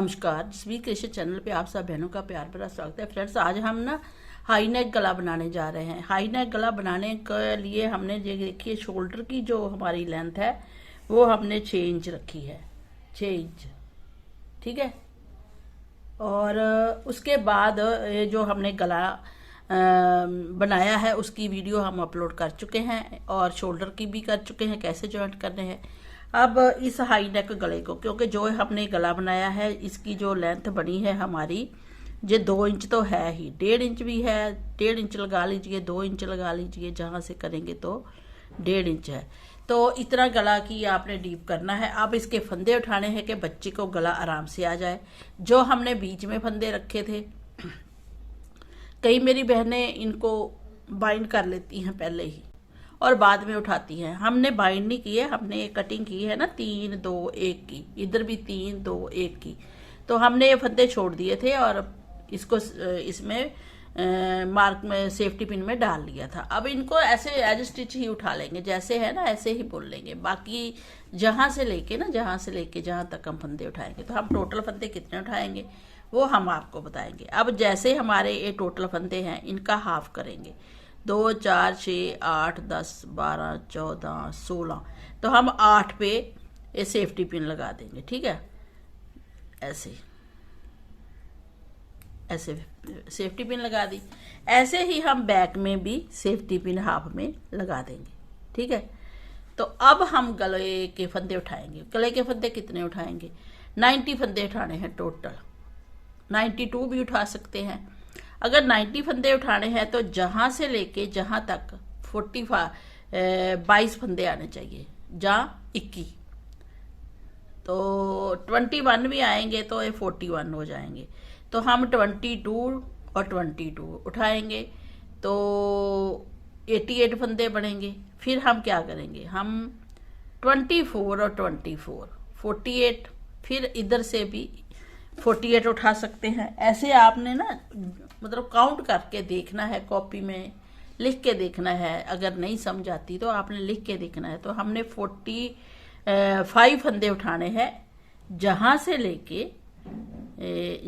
नमस्कार, Jasvir creation channel पे आप सब बहनों का प्यार भरा स्वागत है। फ्रेंड्स, आज हम ना हाई नेक गला बनाने जा रहे हैं। हाई नेक गला बनाने के लिए हमने ये देखिए शोल्डर की जो हमारी लेंथ है वो हमने 6 इंच रखी है, 6 इंच, ठीक है। और उसके बाद ये जो हमने गला बनाया है उसकी वीडियो हम अपलोड कर चुके हैं और शोल्डर की भी कर चुके हैं, कैसे जॉइंट करने हैं। अब इस हाई नेक गले को, क्योंकि जो हमने गला बनाया है इसकी जो लेंथ बनी है हमारी, ये 2 इंच तो है ही, 1.5 इंच भी है, 1.5 इंच लगा लीजिए, 2 इंच लगा लीजिए, जहाँ से करेंगे तो 1.5 इंच है। तो इतना गला की आपने डीप करना है। अब इसके फंदे उठाने हैं कि बच्चे को गला आराम से आ जाए। जो हमने बीच में फंदे रखे थे, कई मेरी बहनें इनको बाइंड कर लेती हैं पहले ही और बाद में उठाती हैं। हमने बाइंड नहीं किए, हमने कटिंग की है ना 3 2 1 की, इधर भी 3 2 1 की। तो हमने ये फंदे छोड़ दिए थे और इसको इसमें मार्क में सेफ्टी पिन में डाल लिया था। अब इनको ऐसे एज स्टिच ही उठा लेंगे, जैसे है ना ऐसे ही बोल लेंगे। बाकी जहाँ से लेके जहाँ तक हम फंदे उठाएंगे, तो हम टोटल फंदे कितने उठाएंगे वो हम आपको बताएंगे। अब जैसे हमारे ये टोटल फंदे हैं इनका हाफ करेंगे, 2 4 6 8 10 12 14 16, तो हम 8 पे ये सेफ्टी पिन लगा देंगे, ठीक है। ऐसे ऐसे सेफ्टी पिन लगा दी। ऐसे ही हम बैक में भी सेफ्टी पिन हाफ में लगा देंगे, ठीक है। तो अब हम गले के फंदे उठाएंगे। गले के फंदे कितने उठाएंगे? 90 फंदे उठाने हैं टोटल। 92 भी उठा सकते हैं। अगर 90 फंदे उठाने हैं तो जहां से लेके जहां तक 22 फंदे आने चाहिए, जहाँ 21, तो 21 भी आएंगे तो ये 41 हो जाएंगे। तो हम 22 और 22 उठाएंगे तो 88 फंदे बनेंगे। फिर हम क्या करेंगे, हम 24 और 24 48, फिर इधर से भी 48 उठा सकते हैं। ऐसे आपने ना मतलब काउंट करके देखना है, कॉपी में लिख के देखना है। अगर नहीं समझ आती तो आपने लिख के देखना है। तो हमने 45 फंदे उठाने हैं, जहां से लेके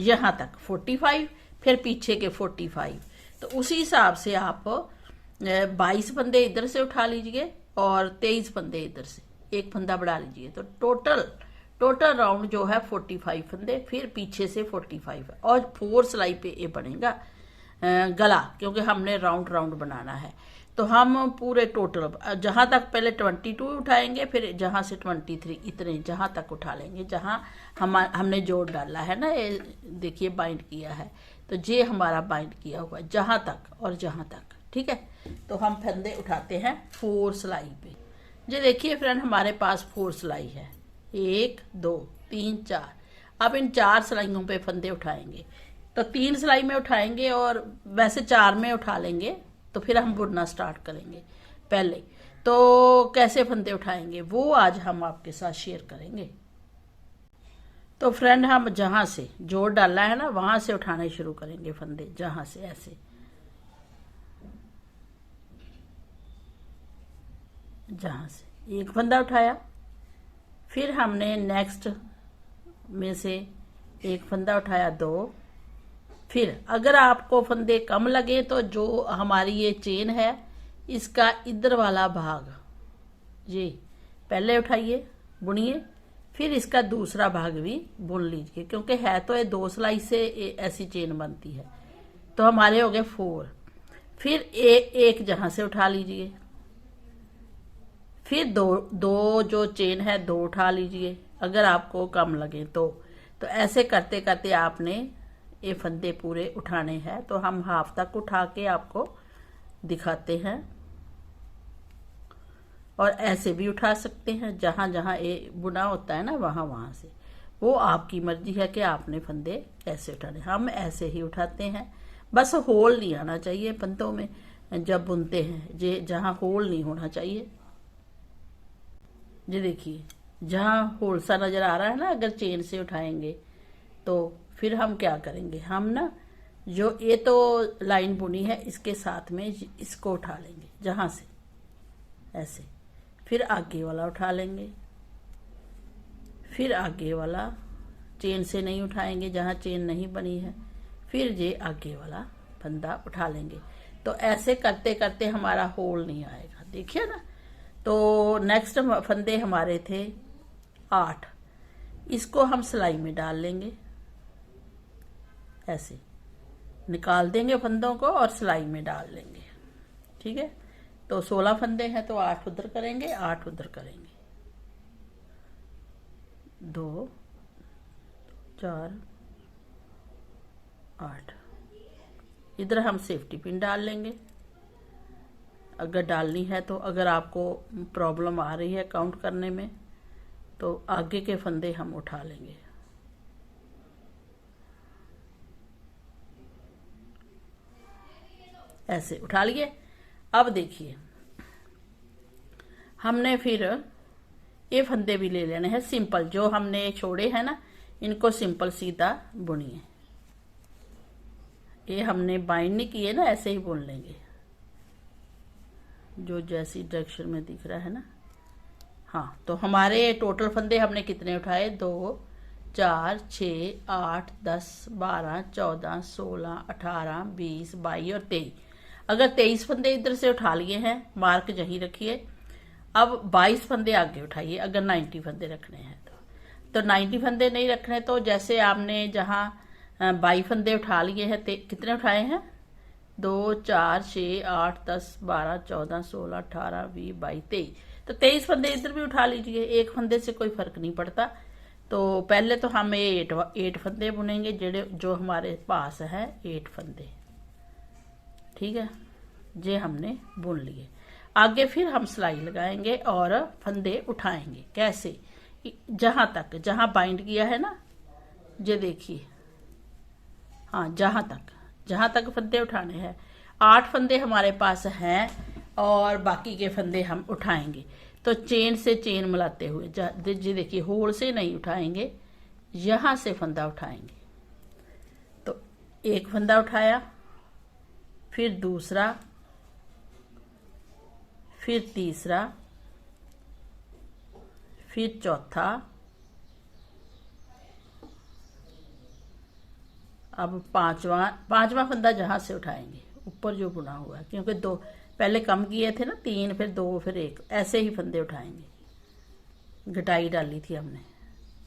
यहाँ तक 45, फिर पीछे के 45। तो उसी हिसाब से आप 22 फंदे इधर से उठा लीजिए और 23 फंदे इधर से, एक फंदा बढ़ा लीजिए। तो टोटल राउंड जो है 45 फंदे, फिर पीछे से 45 है और 4 सिलाई पे ये बनेगा गला, क्योंकि हमने राउंड बनाना है। तो हम पूरे टोटल जहां तक पहले 22 उठाएंगे, फिर जहां से 23, इतने जहां तक उठा लेंगे जहां हमने जोड़ डाला है ना, ये देखिए बाइंड किया है। तो ये हमारा बाइंड किया हुआ है जहां तक और जहां तक, ठीक है। तो हम फंदे उठाते हैं 4 सिलाई पे। ये देखिए फ्रेंड, हमारे पास 4 सिलाई है, 1 2 3 4। अब इन 4 सिलाइयों पे फंदे उठाएंगे। तो 3 सिलाई में उठाएंगे और वैसे 4 में उठा लेंगे। तो फिर हम बुनना स्टार्ट करेंगे पहले। तो कैसे फंदे उठाएंगे वो आज हम आपके साथ शेयर करेंगे। तो फ्रेंड, हम जहां से जोड़ डाला है ना वहां से उठाने शुरू करेंगे फंदे, जहां से ऐसे, जहां से एक फंदा उठाया, फिर हमने नेक्स्ट में से एक फंदा उठाया, 2। फिर अगर आपको फंदे कम लगे तो जो हमारी ये चेन है इसका इधर वाला भाग ये पहले उठाइए, बुनिए, फिर इसका दूसरा भाग भी बुन लीजिए, क्योंकि है तो ये 2 सिलाई से ऐसी चेन बनती है। तो हमारे हो गए 4। फिर एक जहां से उठा लीजिए, फिर दो जो चेन है 2 उठा लीजिए अगर आपको कम लगे तो ऐसे करते करते आपने ये फंदे पूरे उठाने हैं। तो हम हाफ तक उठा के आपको दिखाते हैं और ऐसे भी उठा सकते हैं, जहां जहां ये बुना होता है ना वहां से। वो आपकी मर्जी है कि आपने फंदे कैसे उठाने। हम ऐसे ही उठाते हैं, बस होल नहीं आना चाहिए फंदों में जब बुनते हैं, जे जहां होल नहीं होना चाहिए। ये देखिए, जहां होल सा नजर आ रहा है ना, अगर चेन से उठाएंगे तो फिर हम क्या करेंगे, हम ना जो ये तो लाइन बुनी है इसके साथ में इसको उठा लेंगे जहां से ऐसे, फिर आगे वाला उठा लेंगे, फिर आगे वाला, चेन से नहीं उठाएंगे जहाँ चेन नहीं बनी है, फिर ये आगे वाला फंदा उठा लेंगे। तो ऐसे करते करते हमारा होल नहीं आएगा, देखिए ना। तो नेक्स्ट फंदे हमारे थे 8, इसको हम सिलाई में डाल लेंगे, ऐसे निकाल देंगे फंदों को और सिलाई में डाल लेंगे, ठीक है। तो 16 फंदे हैं, तो 8 उधर करेंगे, 8 उधर करेंगे, 2 4 8। इधर हम सेफ्टी पिन डाल लेंगे अगर डालनी है तो। अगर आपको प्रॉब्लम आ रही है काउंट करने में तो आगे के फंदे हम उठा लेंगे। ऐसे उठा लिए। अब देखिए हमने फिर ये फंदे भी ले लेने हैं सिंपल, जो हमने छोड़े हैं ना, इनको सिंपल सीधा बुनिए। ये हमने बाइंड नहीं किए ना, ऐसे ही बुन लेंगे, जो जैसी डायरेक्शन में दिख रहा है ना। हाँ, तो हमारे टोटल फंदे हमने कितने उठाए? 2 4 6 8 10 12 14 16 18 20 22 और 23। अगर 23 फंदे इधर से उठा लिए हैं, मार्क यहीं रखिए। अब 22 फंदे आगे उठाइए अगर 90 फंदे रखने हैं तो 90 फंदे नहीं रखने तो जैसे आपने जहाँ 22 फंदे उठा लिए हैं, कितने उठाए हैं? 2 4 6 8 10 12 14 16 18 20 22 23। तो 23 फंदे इधर भी उठा लीजिए, एक फंदे से कोई फर्क नहीं पड़ता। तो पहले तो हम 8 फंदे बुनेंगे, जो हमारे पास है 8 फंदे, ठीक है। ये हमने बुन लिए। आगे फिर हम सिलाई लगाएंगे और फंदे उठाएंगे। कैसे? जहां बाइंड किया है ना, ये देखिए, हाँ, जहां तक फंदे उठाने हैं। 8 फंदे हमारे पास हैं और बाकी के फंदे हम उठाएंगे। तो चेन से चेन मिलाते हुए, जी देखिए, होल से नहीं उठाएंगे, यहां से फंदा उठाएंगे। तो एक फंदा उठाया, फिर दूसरा, फिर तीसरा, फिर चौथा। अब पांचवा फंदा जहां से उठाएंगे, ऊपर जो बुना हुआ है, क्योंकि 2 पहले कम किए थे ना, 3 फिर 2 फिर 1, ऐसे ही फंदे उठाएंगे। घटाई डाली थी हमने,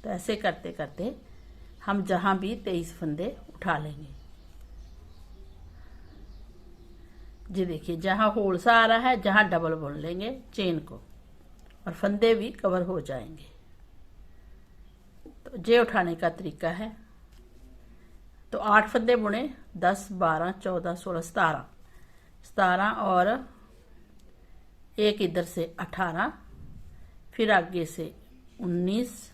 तो ऐसे करते करते हम जहां भी 23 फंदे उठा लेंगे। जी देखिए, जहां होल सा आ रहा है, जहां डबल बुन लेंगे चेन को और फंदे भी कवर हो जाएंगे। तो ये उठाने का तरीका है। तो 8 फंदे बुने, 10 12 14 16 17 और एक इधर से 18, फिर आगे से 19,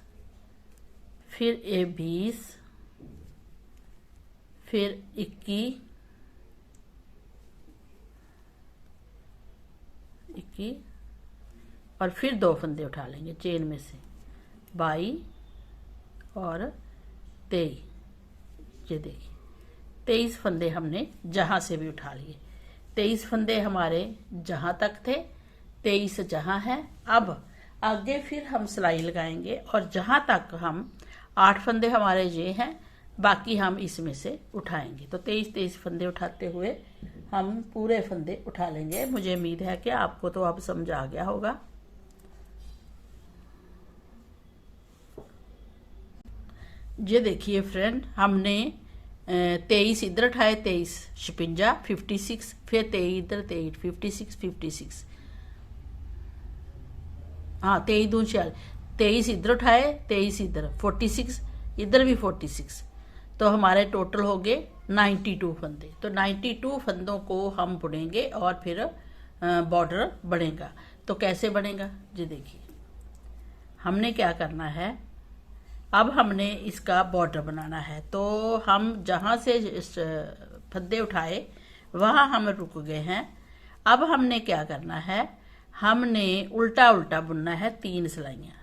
फिर 20, फिर 21 और फिर 2 फंदे उठा लेंगे चेन में से, 22 और 23। ये देखिए, 23 फंदे हमने जहां से भी उठा लिए। 23 फंदे हमारे जहां तक थे, 23 जहां है। अब आगे फिर हम सिलाई लगाएंगे और जहां तक हम 8 फंदे हमारे ये हैं, बाकी हम इसमें से उठाएंगे। तो 23 फंदे उठाते हुए हम पूरे फंदे उठा लेंगे। मुझे उम्मीद है कि आपको तो अब समझ आ गया होगा। ये देखिए फ्रेंड, हमने 23 इधर उठाए, 23 56 56, फिर 23 इधर, 23 56 56, हाँ 23 दून 46, 23 इधर उठाए, 23 इधर, 46 इधर भी 46। तो हमारे टोटल हो गए 92 फंदे। तो 92 फंदों को हम बुनेंगे और फिर बॉर्डर बनेगा। तो कैसे बनेगा? जी देखिए, हमने क्या करना है, अब हमने इसका बॉर्डर बनाना है। तो हम जहां से फंदे उठाए वहां हम रुक गए हैं। अब हमने क्या करना है, हमने उल्टा उल्टा बुनना है 3 सिलाइयाँ।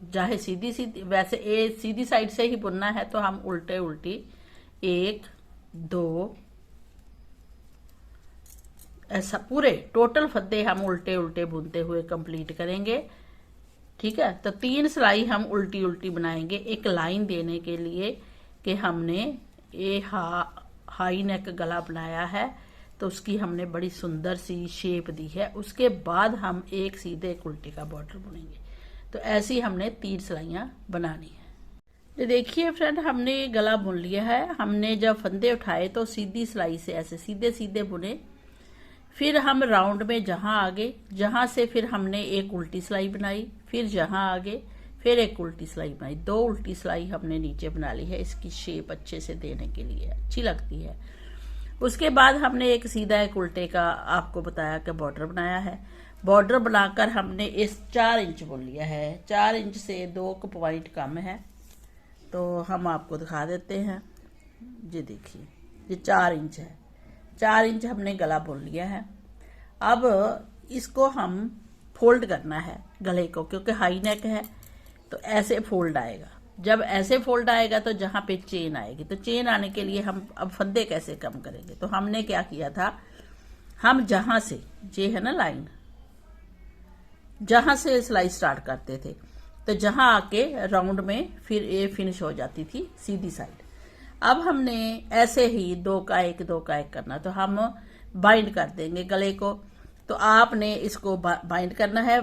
चाहे सीधी सीधी, वैसे सीधी साइड से ही बुनना है, तो हम उल्टे उल्टी 1 2, ऐसा पूरे टोटल फंदे हम उल्टे उल्टे बुनते हुए कंप्लीट करेंगे, ठीक है। तो 3 सिलाई हम उल्टी उल्टी बनाएंगे एक लाइन देने के लिए कि हमने ये हाई नेक गला बनाया है, तो उसकी हमने बड़ी सुंदर सी शेप दी है। उसके बाद हम एक सीधे एक उल्टी का बॉर्डर बुनेंगे। तो ऐसी हमने 3 सिलाइयाँ बनानी है। तो देखिए फ्रेंड, हमने ये गला बुन लिया है। हमने जब फंदे उठाए तो सीधी सिलाई से ऐसे सीधे सीधे बुने। फिर हम राउंड में जहाँ आगे, जहाँ से फिर हमने एक उल्टी सिलाई बनाई, फिर जहाँ आगे फिर एक उल्टी सिलाई बनाई। 2 उल्टी सिलाई हमने नीचे बना ली है, इसकी शेप अच्छे से देने के लिए, अच्छी लगती है। उसके बाद हमने एक सीधा एक उल्टे का आपको बताया कि बॉर्डर बनाया है। बॉर्डर बनाकर हमने इस 4 इंच बुन लिया है। 4 इंच से 2 पॉइंट कम है, तो हम आपको दिखा देते हैं। ये देखिए, ये 4 इंच है। 4 इंच हमने गला बुन लिया है। अब इसको हम फोल्ड करना है गले को, क्योंकि हाई नेक है तो ऐसे फोल्ड आएगा। जब ऐसे फोल्ड आएगा तो जहाँ पे चेन आएगी, तो चेन आने के लिए हम अब फंदे कैसे कम करेंगे। तो हमने क्या किया था, हम जहाँ से, ये है ना लाइन, जहाँ से सिलाई स्टार्ट करते थे, तो जहाँ आके राउंड में फिर ये फिनिश हो जाती थी सीधी साइड। अब हमने ऐसे ही 2 का 1 2 का 1 करना, तो हम बाइंड कर देंगे गले को। तो आपने इसको बाइंड करना है,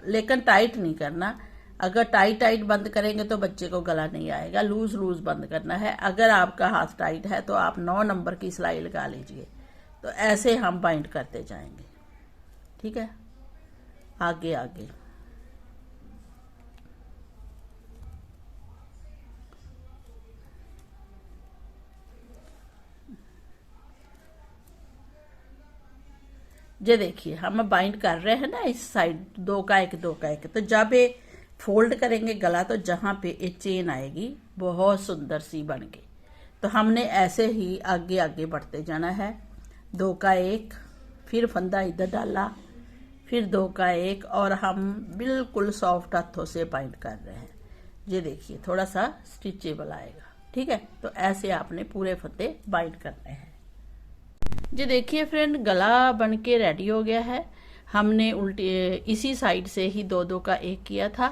लेकिन टाइट नहीं करना। अगर टाइट बंद करेंगे तो बच्चे को गला नहीं आएगा। लूज लूज बंद करना है। अगर आपका हाथ टाइट है तो आप 9 नंबर की सिलाई लगा लीजिए। तो ऐसे हम बाइंड करते जाएंगे, ठीक है, आगे आगे। ये देखिए, हम बाइंड कर रहे हैं ना इस साइड, 2 का 1 2 का 1। तो जब ये फोल्ड करेंगे गला, तो जहाँ पे ये चेन आएगी बहुत सुंदर सी बन के, तो हमने ऐसे ही आगे आगे बढ़ते जाना है। 2 का 1, फिर फंदा इधर डाला, फिर 2 का 1, और हम बिल्कुल सॉफ्ट हाथों से बाइंड कर रहे हैं। ये देखिए, थोड़ा सा स्टिचेबल आएगा, ठीक है। तो ऐसे आपने पूरे फंदे बाइंड करने हैं। जी देखिए फ्रेंड, गला बन के रेडी हो गया है। हमने उल्टी इसी साइड से ही 2 2 का 1 किया था,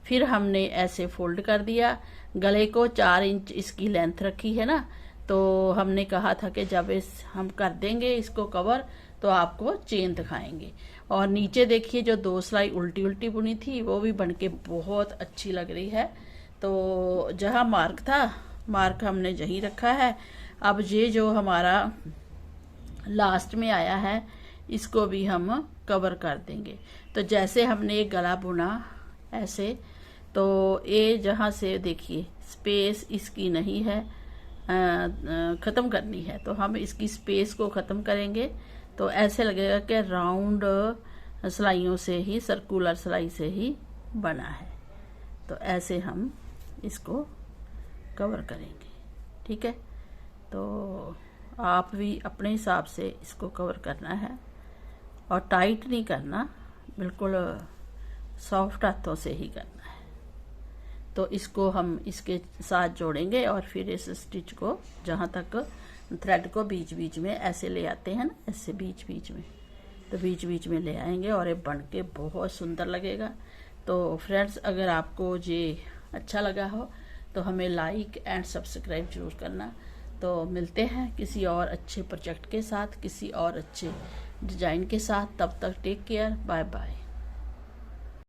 फिर हमने ऐसे फोल्ड कर दिया। गले को 4 इंच इसकी लेंथ रखी है ना, तो हमने कहा था कि जब हम कर देंगे इसको कवर तो आपको चेन दिखाएंगे। और नीचे देखिए, जो 2 सिलाई उल्टी उल्टी बुनी थी वो भी बन के बहुत अच्छी लग रही है। तो जहाँ मार्क था, मार्क हमने यहीं रखा है। अब ये जो हमारा लास्ट में आया है, इसको भी हम कवर कर देंगे। तो जैसे हमने एक गला बुना ऐसे, तो ये जहाँ से देखिए स्पेस इसकी नहीं है, ख़त्म करनी है, तो हम इसकी स्पेस को ख़त्म करेंगे। तो ऐसे लगेगा कि राउंड सिलाइयों से ही, सर्कुलर सिलाई से ही बना है। तो ऐसे हम इसको कवर करेंगे, ठीक है। तो आप भी अपने हिसाब से इसको कवर करना है, और टाइट नहीं करना, बिल्कुल सॉफ्ट हाथों से ही करना है। तो इसको हम इसके साथ जोड़ेंगे, और फिर इस स्टिच को जहाँ तक थ्रेड को बीच बीच में ऐसे ले आते हैं ना, ऐसे बीच बीच में, तो बीच बीच में ले आएंगे और ये बन के बहुत सुंदर लगेगा। तो फ्रेंड्स, अगर आपको ये अच्छा लगा हो तो हमें लाइक एंड सब्सक्राइब जरूर करना। तो मिलते हैं किसी और अच्छे प्रोजेक्ट के साथ, किसी और अच्छे डिज़ाइन के साथ। तब तक टेक केयर, बाय बाय।